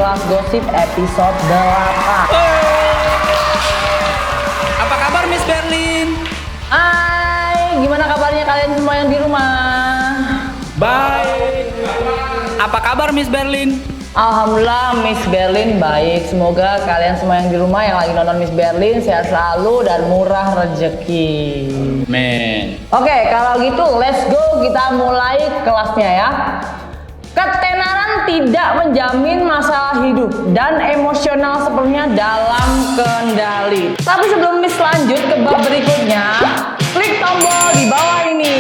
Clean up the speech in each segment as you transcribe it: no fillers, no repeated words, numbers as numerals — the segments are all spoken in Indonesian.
Kelas Gosip episode 8. Apa kabar Miss Berlin? Hai, gimana kabarnya kalian semua yang di rumah? Baik. Apa kabar Miss Berlin? Alhamdulillah Miss Berlin baik. Semoga kalian semua yang di rumah yang lagi nonton Miss Berlin sehat selalu dan murah rezeki. Men. Oke, kalau gitu let's go, kita mulai kelasnya ya. Ketenaran tidak menjamin masalah hidup dan emosional sepenuhnya dalam kendali. Tapi sebelum Miss lanjut ke bab berikutnya, klik tombol di bawah ini.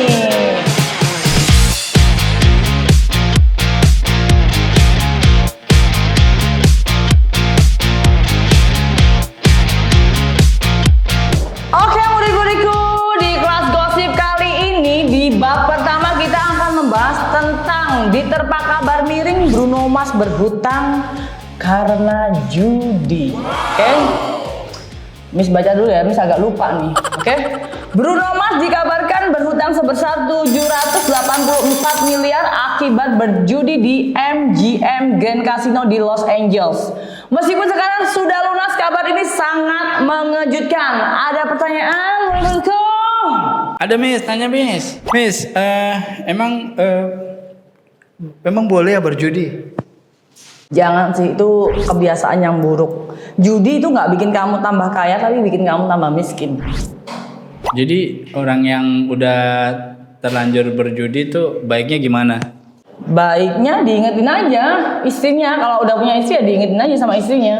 Oke murid-muridku, di kelas gosip kali ini di bab pertama kita akan membahas tentang diterpa kabar miring Bruno Mars berhutang karena judi. Oke, Miss baca dulu ya, Miss agak lupa nih. Oke, Bruno Mars dikabarkan berhutang sebesar 784 miliar akibat berjudi di MGM Grand Casino di Los Angeles. Meskipun sekarang sudah lunas, kabar ini sangat mengejutkan. Ada pertanyaan menurutku? Ada Miss, tanya Miss. Miss, memang boleh ya berjudi? Jangan sih, itu kebiasaan yang buruk. Judi itu nggak bikin kamu tambah kaya, tapi bikin kamu tambah miskin. Jadi orang yang udah terlanjur berjudi tuh baiknya gimana? Baiknya diingetin aja istrinya. Kalau udah punya istri ya diingetin aja sama istrinya.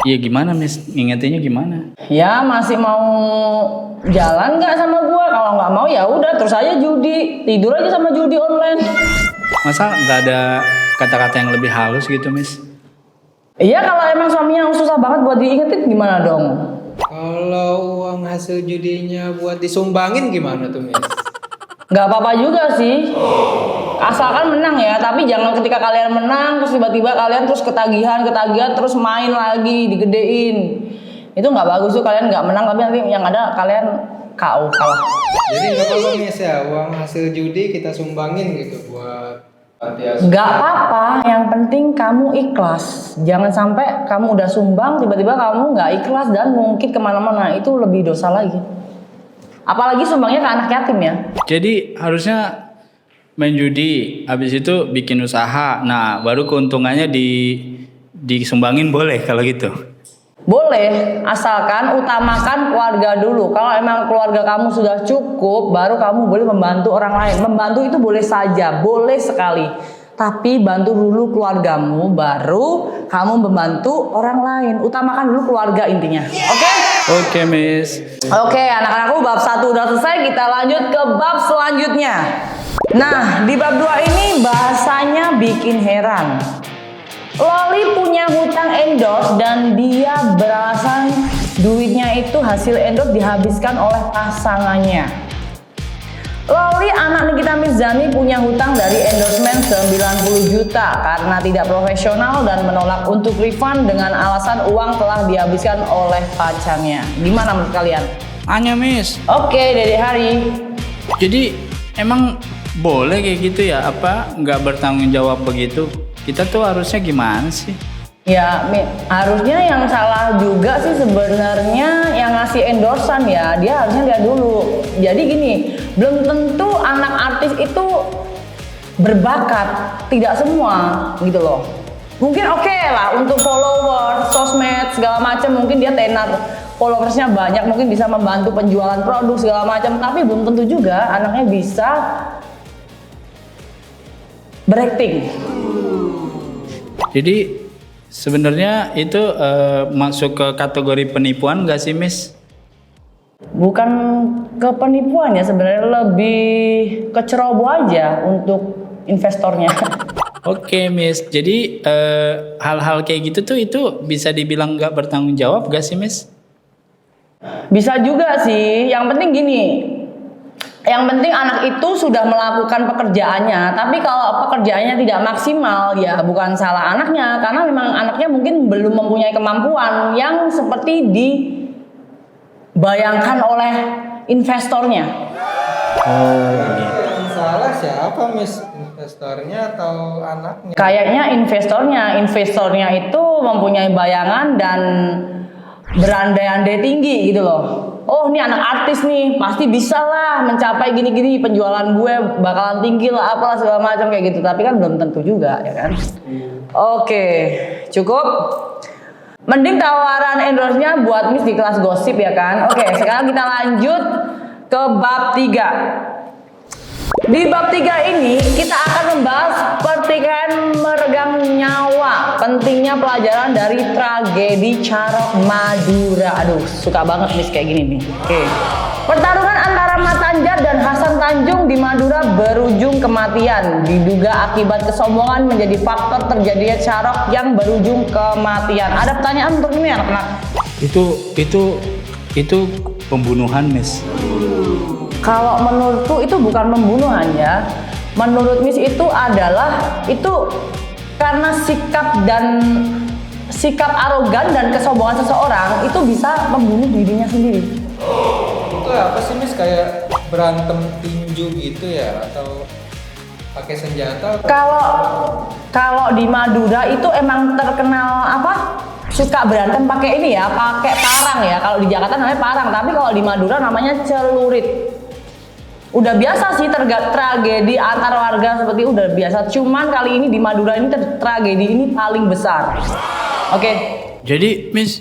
Iya gimana Miss? Ngingetinnya gimana? Ya masih mau jalan nggak sama gua? Kalau nggak mau ya udah terus aja judi, tidur aja sama judi online. Masa nggak ada kata-kata yang lebih halus gitu Miss? Iya, kalau emang suaminya susah banget buat diingetin gimana dong? Kalau uang hasil judinya buat disumbangin gimana tuh, Miss? Nggak apa-apa juga sih, asalkan menang ya. Tapi jangan ketika kalian menang terus tiba-tiba kalian terus ketagihan terus main lagi digedein. Itu nggak bagus tuh, kalian nggak menang tapi nanti yang ada kalian KO kalah. Jadi nggak apa-apa, Miss ya, uang hasil judi kita sumbangin gitu buat panti asuhan. Nggak apa-apa, yang penting kamu ikhlas. Jangan sampai kamu udah sumbang tiba-tiba kamu nggak ikhlas dan mungkin kemana-mana, itu lebih dosa lagi. Apalagi sumbangnya ke anak yatim ya. Jadi harusnya main judi, habis itu bikin usaha. Nah, baru keuntungannya disumbangin boleh kalau gitu. Boleh, asalkan utamakan keluarga dulu. Kalau emang keluarga kamu sudah cukup, baru kamu boleh membantu orang lain. Membantu itu boleh saja, boleh sekali. Tapi bantu dulu keluargamu, baru kamu membantu orang lain. Utamakan dulu keluarga intinya. Oke? Oke, Miss. Oke, anak-anakku bab 1 udah selesai, kita lanjut ke bab selanjutnya. Nah, di bab 2 ini bahasanya bikin heran. Loli punya hutang endorse dan dia beralasan duitnya itu hasil endorse dihabiskan oleh pasangannya. Loli, anak Nikita Mirzani, punya hutang dari endorsement 90 juta karena tidak profesional dan menolak untuk refund dengan alasan uang telah dihabiskan oleh pacarnya. Gimana menurut kalian? Hanya Miss. Oke, Dede Hari. Jadi emang boleh kayak gitu ya? Apa nggak bertanggung jawab begitu? Kita tuh harusnya gimana sih? Ya, harusnya yang salah juga sih sebenarnya yang ngasih endorsan ya. Dia harusnya lihat dulu. Jadi gini, belum tentu anak artis itu berbakat, tidak semua gitu loh. Mungkin oke lah untuk follower, sosmed segala macam, mungkin dia tenar, followersnya banyak, mungkin bisa membantu penjualan produk segala macam. Tapi belum tentu juga anaknya bisa berakting. Jadi sebenarnya itu masuk ke kategori penipuan nggak sih, Miss? Bukan ke penipuan ya, sebenarnya lebih ke ceroboh aja untuk investornya. Oke, Miss. Jadi hal-hal kayak gitu tuh itu bisa dibilang nggak bertanggung jawab nggak sih, Miss? Bisa juga sih. Yang penting gini. Yang penting anak itu sudah melakukan pekerjaannya. Tapi kalau pekerjaannya tidak maksimal, ya bukan salah anaknya. Karena memang anaknya mungkin belum mempunyai kemampuan yang seperti dibayangkan oleh investornya. Oh, Yang salah siapa, Miss? investornya atau anaknya? Kayaknya investornya itu mempunyai bayangan dan berandai-andai tinggi gitu loh. Oh ini anak artis nih, pasti bisa lah mencapai gini-gini, penjualan gue bakalan tinggi lah, apalah segala macam kayak gitu. Tapi kan belum tentu juga ya kan. Oke, cukup. Mending tawaran endorse-nya buat Miss di kelas gosip ya kan. Oke, sekarang kita lanjut ke bab 3. Di bab 3 ini kita akan membahas pertikaian meregang nyawa, pentingnya pelajaran dari tragedi Carok Madura. Aduh, suka banget Miss kayak gini nih. Oke. Pertarungan antara Mat Tanjar dan Hasan Tanjung di Madura berujung kematian. Diduga akibat kesombongan menjadi faktor terjadinya Carok yang berujung kematian. Ada pertanyaan untuk ini anak-anak? Itu pembunuhan, Miss. Kalau menurutku itu bukan pembunuhan ya. Menurut Miss itu adalah karena sikap arogan dan kesombongan seseorang itu bisa membunuh dirinya sendiri. Itu apa sih Miss, kayak berantem tinju gitu ya atau pakai senjata? Kalau di Madura itu emang terkenal suka berantem pakai ini ya, pakai parang ya. Kalau di Jakarta namanya parang, tapi kalau di Madura namanya celurit. Udah biasa sih tragedi antar warga seperti udah biasa. Cuman kali ini di Madura ini tragedi ini paling besar. Oke. Jadi Miss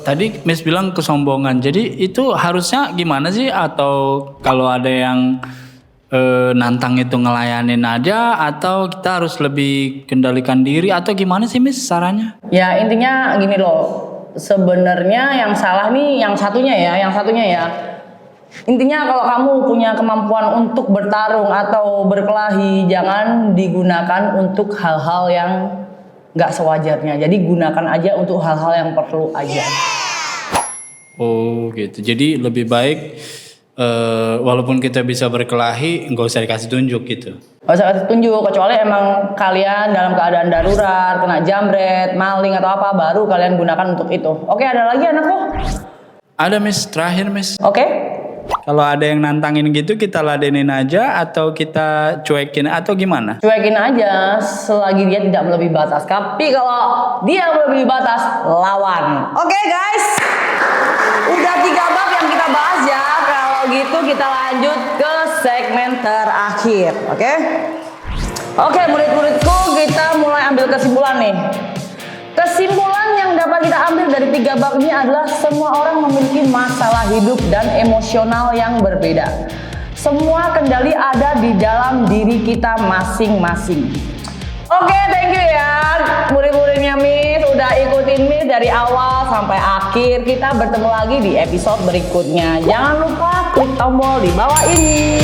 tadi Miss bilang kesombongan. Jadi itu harusnya gimana sih? Atau kalau ada yang nantang itu ngelayanin aja, atau kita harus lebih kendalikan diri, atau gimana sih Miss sarannya? Ya intinya gini loh. Sebenarnya yang salah nih yang satunya ya. Intinya kalau kamu punya kemampuan untuk bertarung atau berkelahi, jangan digunakan untuk hal-hal yang nggak sewajarnya. Jadi gunakan aja untuk hal-hal yang perlu aja. Oh gitu. Jadi lebih baik walaupun kita bisa berkelahi, nggak usah dikasih tunjuk gitu. Nggak usah kasih tunjuk, kecuali emang kalian dalam keadaan darurat, kena jambret, maling atau apa, baru kalian gunakan untuk itu. Oke, ada lagi anakku? Ada Miss, terakhir Miss. Oke. Kalau ada yang nantangin gitu, kita ladenin aja atau kita cuekin atau gimana? Cuekin aja selagi dia tidak melebihi batas. Tapi kalau dia melebihi batas, lawan. Oke guys, udah 3 bab yang kita bahas ya. Kalau gitu kita lanjut ke segmen terakhir. Oke, murid-muridku, kita mulai ambil kesimpulan nih. Kesimpulan yang dapat kita ambil dari 3 bab ini adalah semua orang memiliki masalah hidup dan emosional yang berbeda. Semua kendali ada di dalam diri kita masing-masing. Oke, thank you ya murid-muridnya Miss udah ikutin Miss dari awal sampai akhir. Kita bertemu lagi di episode berikutnya. Jangan lupa klik tombol di bawah ini.